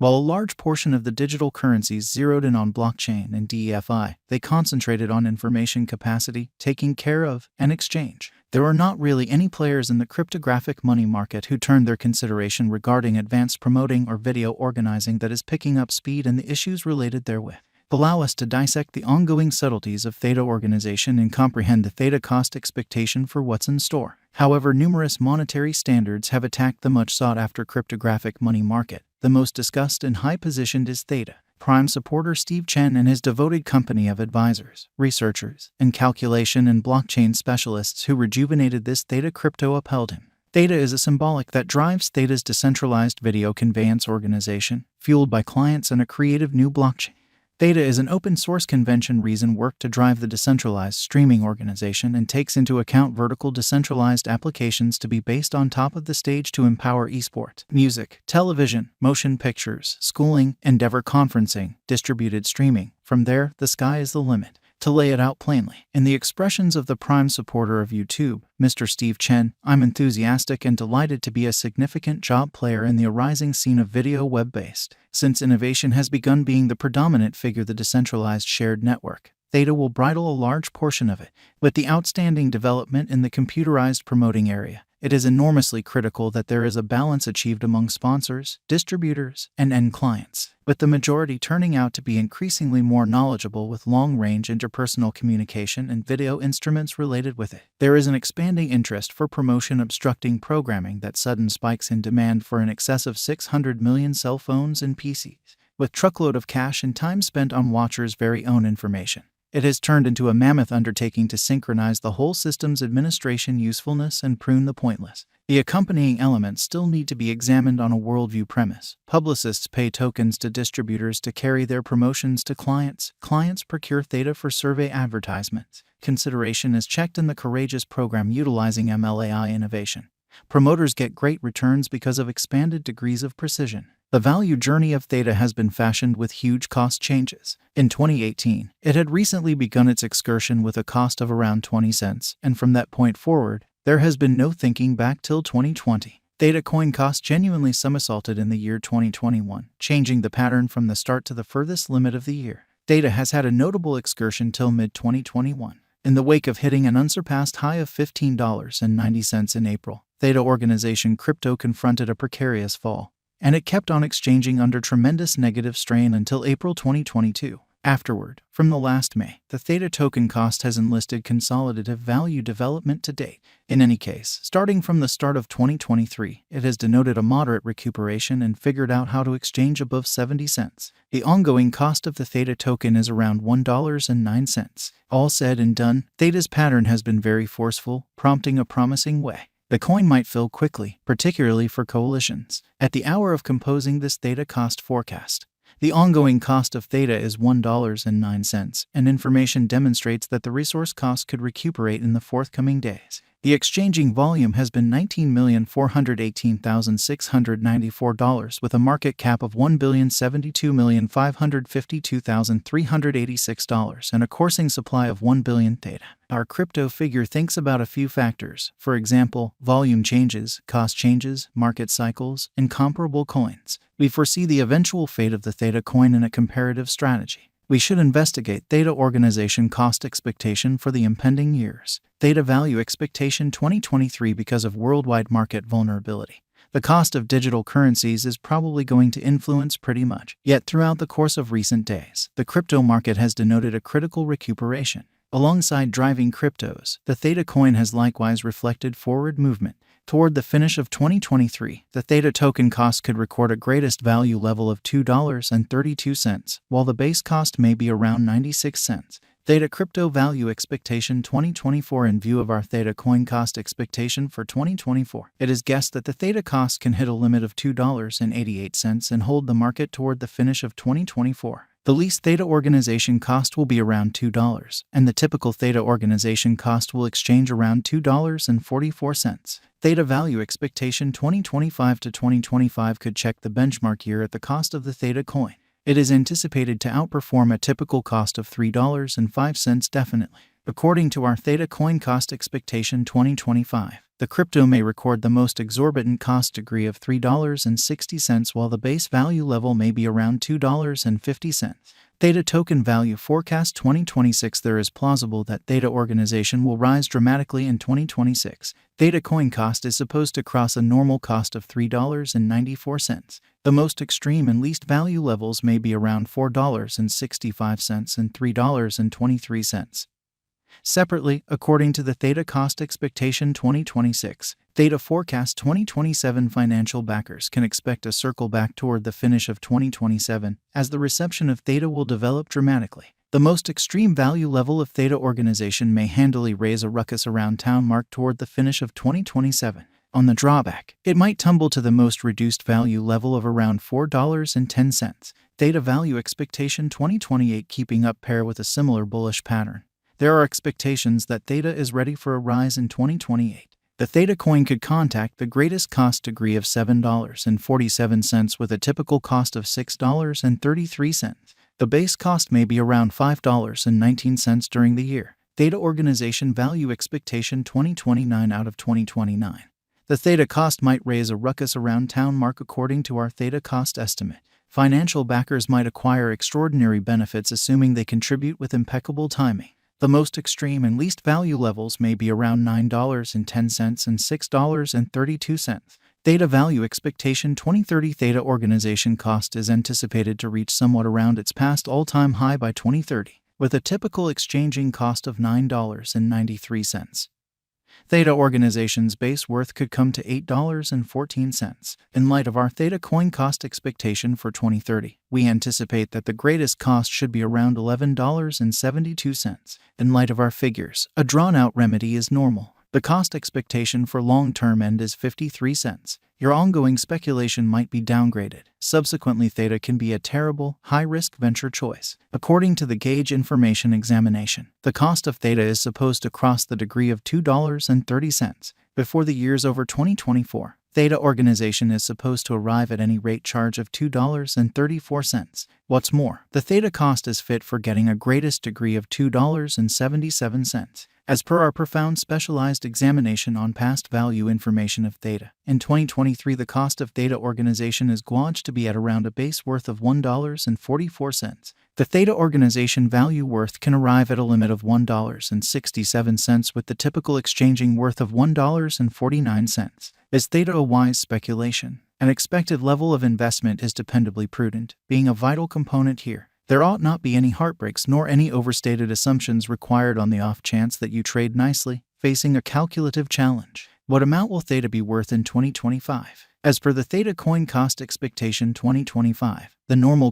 While a large portion of the digital currencies zeroed in on blockchain and DeFi, they concentrated on information capacity, taking care of, and exchange. There are not really any players in the cryptographic money market who turned their consideration regarding advanced promoting or video organizing that is picking up speed and the issues related therewith. Allow us to dissect the ongoing subtleties of Theta organization and comprehend the Theta cost expectation for what's in store. However, numerous monetary standards have attacked the much sought-after cryptographic money market. The most discussed and high-positioned is Theta. Prime supporter Steve Chen and his devoted company of advisors, researchers, and calculation and blockchain specialists who rejuvenated this Theta crypto upheld him. Theta is a symbolic that drives Theta's decentralized video conveyance organization, fueled by clients and a creative new blockchain. Theta is an open-source convention reason work to drive the decentralized streaming organization and takes into account vertical decentralized applications to be based on top of the stage to empower esport, music, television, motion pictures, schooling, endeavor conferencing, distributed streaming. From there, the sky is the limit. To lay it out plainly, in the expressions of the prime supporter of YouTube, Mr. Steve Chen, I'm enthusiastic and delighted to be a significant job player in the arising scene of video web-based. Since innovation has begun being the predominant figure the decentralized shared network, Theta will bridle a large portion of it. With the outstanding development in the computerized promoting area, it is enormously critical that there is a balance achieved among sponsors, distributors, and end clients, with the majority turning out to be increasingly more knowledgeable with long-range interpersonal communication and video instruments related with it. There is an expanding interest for promotion obstructing programming that sudden spikes in demand for an excess of 600 million cell phones and PCs, with truckload of cash and time spent on watchers' very own information. It has turned into a mammoth undertaking to synchronize the whole system's administration usefulness and prune the pointless. The accompanying elements still need to be examined on a worldview premise. Publicists pay tokens to distributors to carry their promotions to clients. Clients procure Theta for survey advertisements. Consideration is checked in the courageous program utilizing MLAI innovation. Promoters get great returns because of expanded degrees of precision. The value journey of Theta has been fashioned with huge cost changes. In 2018, it had recently begun its excursion with a cost of around 20 cents, and from that point forward, there has been no thinking back till 2020. Theta coin cost genuinely somersaulted in the year 2021, changing the pattern from the start to the furthest limit of the year. Theta has had a notable excursion till mid-2021. In the wake of hitting an unsurpassed high of $15.90 in April, Theta organization crypto confronted a precarious fall, and it kept on exchanging under tremendous negative strain until April 2022. Afterward, from the last May, the Theta token cost has enlisted consolidative value development to date. In any case, starting from the start of 2023, it has denoted a moderate recuperation and figured out how to exchange above 70 cents. The ongoing cost of the Theta token is around $1.09. All said and done, Theta's pattern has been very forceful, prompting a promising way. The coin might fill quickly, particularly for coalitions. At the hour of composing this Theta cost forecast, the ongoing cost of Theta is $1.09, and information demonstrates that the resource cost could recuperate in the forthcoming days. The exchanging volume has been $19,418,694 with a market cap of $1,072,552,386 and a coursing supply of 1 billion Theta. Our crypto figure thinks about a few factors, for example, volume changes, cost changes, market cycles, and comparable coins. We foresee the eventual fate of the Theta coin in a comparative strategy. We should investigate Theta organization cost expectation for the impending years. Theta value expectation 2023 because of worldwide market vulnerability. The cost of digital currencies is probably going to influence pretty much. Yet throughout the course of recent days, the crypto market has denoted a critical recuperation. Alongside driving cryptos, the Theta coin has likewise reflected forward movement. Toward the finish of 2023, the Theta token cost could record a greatest value level of $2.32, while the base cost may be around 96 cents. Theta crypto value expectation 2024 in view of our Theta coin cost expectation for 2024. It is guessed that the Theta cost can hit a limit of $2.88 and hold the market toward the finish of 2024. The least Theta organization cost will be around $2, and the typical Theta organization cost will exchange around $2.44. Theta value expectation 2025 to 2025 could check the benchmark year at the cost of the Theta coin. It is anticipated to outperform a typical cost of $3.05 definitely. According to our Theta coin cost expectation 2025, the crypto may record the most exorbitant cost degree of $3.60, while the base value level may be around $2.50. Theta Token Value Forecast 2026. There is plausible that Theta organization will rise dramatically in 2026. Theta coin cost is supposed to cross a normal cost of $3.94. The most extreme and least value levels may be around $4.65 and $3.23. Separately, according to the Theta Cost Expectation 2026, Theta Forecast 2027, financial backers can expect a circle back toward the finish of 2027, as the reception of Theta will develop dramatically. The most extreme value level of Theta organization may handily raise a ruckus around town mark toward the finish of 2027. On the drawback, it might tumble to the most reduced value level of around $4.10. Theta Value Expectation 2028, keeping up pair with a similar bullish pattern. There are expectations that Theta is ready for a rise in 2028. The Theta coin could contact the greatest cost degree of $7.47 with a typical cost of $6.33. The base cost may be around $5.19 during the year. Theta Organization Value Expectation 2029 out of 2029. The Theta cost might raise a ruckus around town mark according to our Theta cost estimate. Financial backers might acquire extraordinary benefits assuming they contribute with impeccable timing. The most extreme and least value levels may be around $9.10 and $6.32. Theta Value Expectation 2030. Theta organization cost is anticipated to reach somewhat around its past all-time high by 2030, with a typical exchanging cost of $9.93. Theta organization's base worth could come to $8.14. In light of our Theta coin cost expectation for 2030, we anticipate that the greatest cost should be around $11.72. In light of our figures, a drawn-out remedy is normal. The cost expectation for long-term end is 53 cents. Your ongoing speculation might be downgraded. Subsequently, Theta can be a terrible, high-risk venture choice. According to the Gauge Information Examination, the cost of Theta is supposed to cross the degree of $2.30 before the year's over 2024. Theta organization is supposed to arrive at any rate charge of $2.34. What's more, the Theta cost is fit for getting a greatest degree of $2.77. As per our profound specialized examination on past value information of Theta, in 2023 the cost of Theta organization is gauged to be at around a base worth of $1.44. The Theta organization value worth can arrive at a limit of $1.67 with the typical exchanging worth of $1.49. Is Theta a wise speculation? An expected level of investment is dependably prudent, being a vital component here. There ought not be any heartbreaks nor any overstated assumptions required on the off chance that you trade nicely, facing a calculative challenge. What amount will Theta be worth in 2025? As per the Theta coin cost expectation 2025, the normal